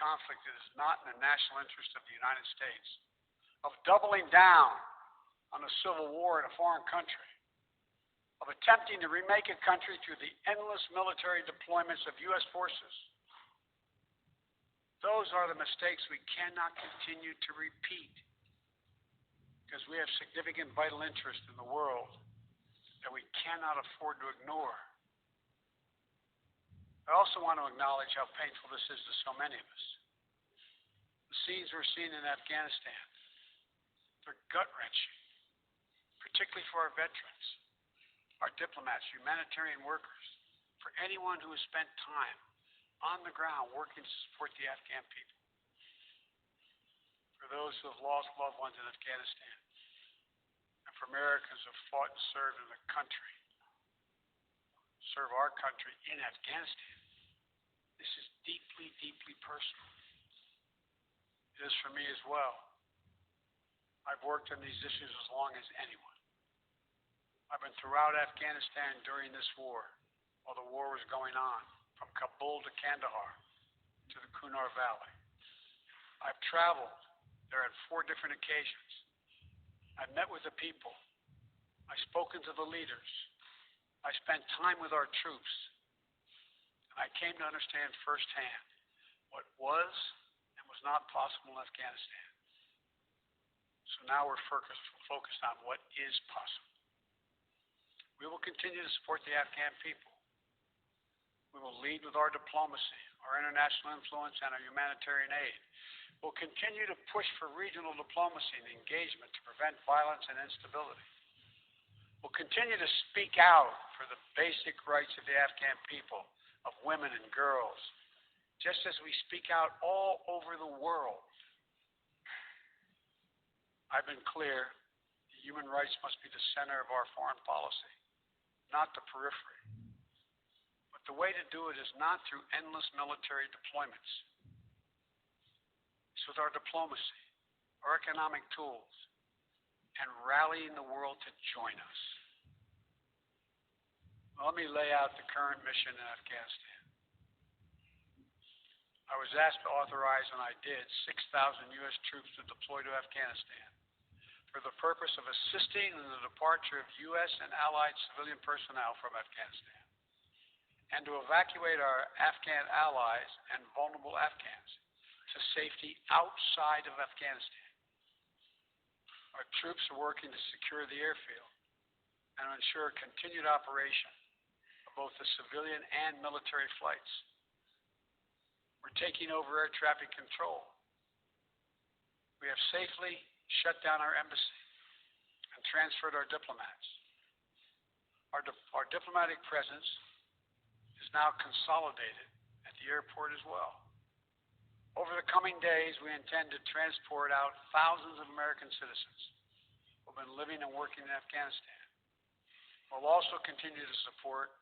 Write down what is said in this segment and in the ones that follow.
conflict that is not in the national interest of the United States, of doubling down on a civil war in a foreign country, of attempting to remake a country through the endless military deployments of U.S. forces. Those are the mistakes we cannot continue to repeat because we have significant vital interest in the world that we cannot afford to ignore. I also want to acknowledge how painful this is to so many of us. The scenes we're seeing in Afghanistan, they're gut-wrenching, particularly for our veterans, our diplomats, humanitarian workers, for anyone who has spent time on the ground working to support the Afghan people, for those who have lost loved ones in Afghanistan, and for Americans who have fought and served in the country, serve our country in Afghanistan. This is deeply, deeply personal. It is for me as well. I've worked on these issues as long as anyone. I've been throughout Afghanistan during this war, while the war was going on, from Kabul to Kandahar to the Kunar Valley. I've traveled there on 4 different occasions. I've met with the people. I've spoken to the leaders. I spent time with our troops. And I came to understand firsthand what was and was not possible in Afghanistan. So now we're focused on what is possible. We will continue to support the Afghan people. We will lead with our diplomacy, our international influence, and our humanitarian aid. We'll continue to push for regional diplomacy and engagement to prevent violence and instability. We'll continue to speak out for the basic rights of the Afghan people, of women and girls, just as we speak out all over the world. I've been clear that human rights must be the center of our foreign policy, not the periphery. But the way to do it is not through endless military deployments. It's with our diplomacy, our economic tools, and rallying the world to join us. Let me lay out the current mission in Afghanistan. I was asked to authorize, and I did, 6,000 U.S. troops to deploy to Afghanistan for the purpose of assisting in the departure of U.S. and allied civilian personnel from Afghanistan, and to evacuate our Afghan allies and vulnerable Afghans to safety outside of Afghanistan. Our troops are working to secure the airfield and to ensure continued operation of both the civilian and military flights. We're taking over air traffic control. We have safely shut down our embassy and transferred our diplomats. Our diplomatic presence is now consolidated at the airport as well. Over the coming days, we intend to transport out thousands of American citizens who have been living and working in Afghanistan. We'll also continue to support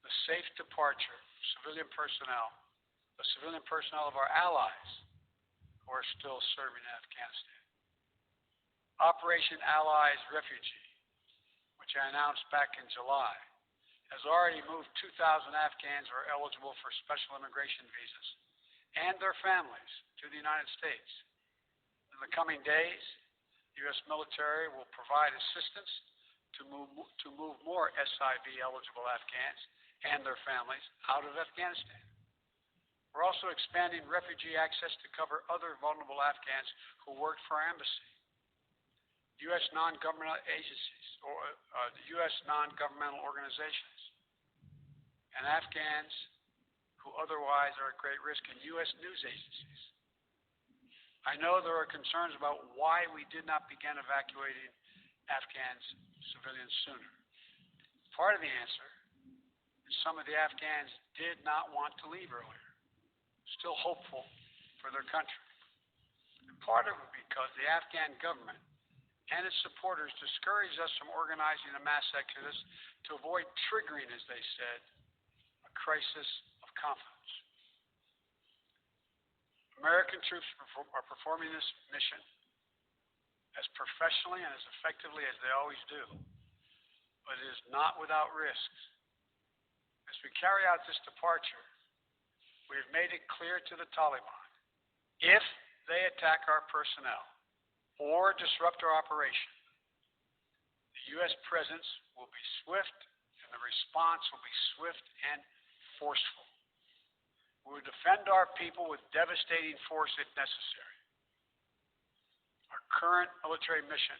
the safe departure of civilian personnel of our allies who are still serving in Afghanistan. Operation Allies Refugee, which I announced back in July, has already moved 2,000 Afghans who are eligible for special immigration visas and their families to the United States. In the coming days, the U.S. military will provide assistance to move more SIV-eligible Afghans and their families out of Afghanistan. We're also expanding refugee access to cover other vulnerable Afghans who work for our embassy. U.S. non-governmental agencies, or the U.S. non-governmental organizations, and Afghans who otherwise are at great risk, in U.S. news agencies. I know there are concerns about why we did not begin evacuating Afghan civilians sooner. Part of the answer is some of the Afghans did not want to leave earlier, still hopeful for their country. And part of it because the Afghan government and its supporters discouraged us from organizing a mass exodus to avoid triggering, as they said, a crisis of confidence. American troops are performing this mission as professionally and as effectively as they always do, but it is not without risks. As we carry out this departure, we have made it clear to the Taliban If they attack our personnel or disrupt our operation, the U.S. presence will be swift and the response will be swift and forceful. We will defend our people with devastating force if necessary. Our current military mission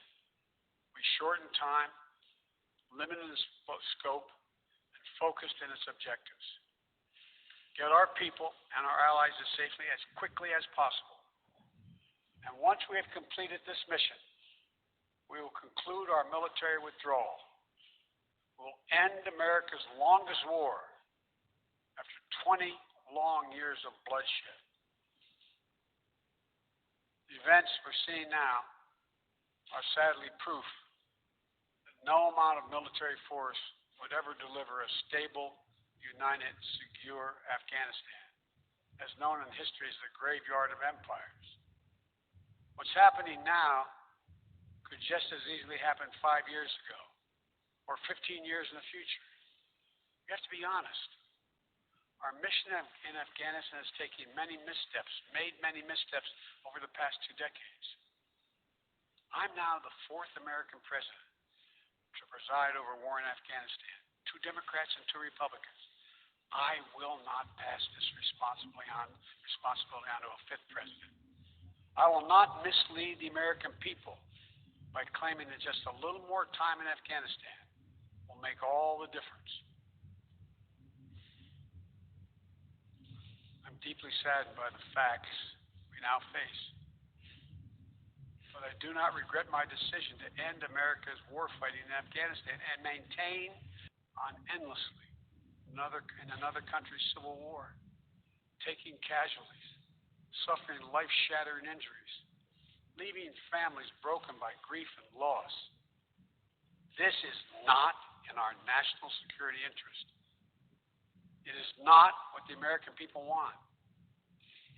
will be short in time, limited in scope, and focused in its objectives. Get our people and our allies as safely as quickly as possible. And once we have completed this mission, we will conclude our military withdrawal. We'll end America's longest war after 20 long years of bloodshed. The events we're seeing now are sadly proof that no amount of military force would ever deliver a stable, united, secure Afghanistan, as known in history as the graveyard of empires. What's happening now could just as easily happen 5 years ago or 15 years in the future. You have to be honest. Our mission in Afghanistan has taken many missteps, made many missteps over the past 2 decades. I'm now the 4th American president to preside over war in Afghanistan. 2 Democrats and 2 Republicans. I will not pass this responsibility on to a 5th president. I will not mislead the American people by claiming that just a little more time in Afghanistan will make all the difference. I'm deeply saddened by the facts we now face. But I do not regret my decision to end America's war fighting in Afghanistan and maintain endlessly in another country's civil war, taking casualties, suffering life-shattering injuries, leaving families broken by grief and loss. This is not in our national security interest. It is not what the American people want.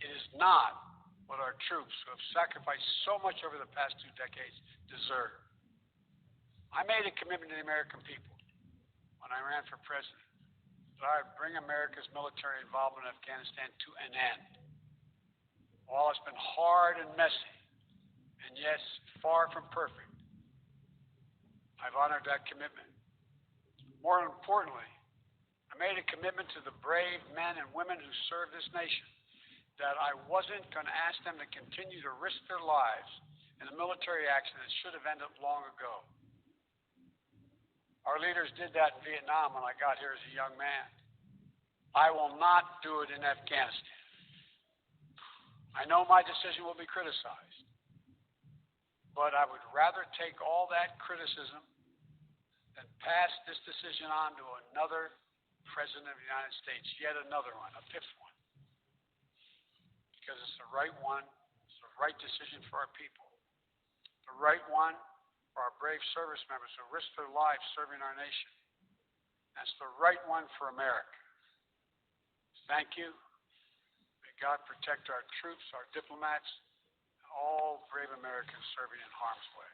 It is not what our troops, who have sacrificed so much over the past 2 decades, deserve. I made a commitment to the American people when I ran for president that I would bring America's military involvement in Afghanistan to an end. While it's been hard and messy, and yes, far from perfect, I've honored that commitment. More importantly, I made a commitment to the brave men and women who serve this nation that I wasn't going to ask them to continue to risk their lives in a military action that should have ended long ago. Our leaders did that in Vietnam when I got here as a young man. I will not do it in Afghanistan. I know my decision will be criticized, but I would rather take all that criticism than pass this decision on to another president of the United States, yet another one, a 5th one. Because it's the right one, it's the right decision for our people, the right one for our brave service members who risk their lives serving our nation. That's the right one for America. Thank you. May God protect our troops, our diplomats, and all brave Americans serving in harm's way.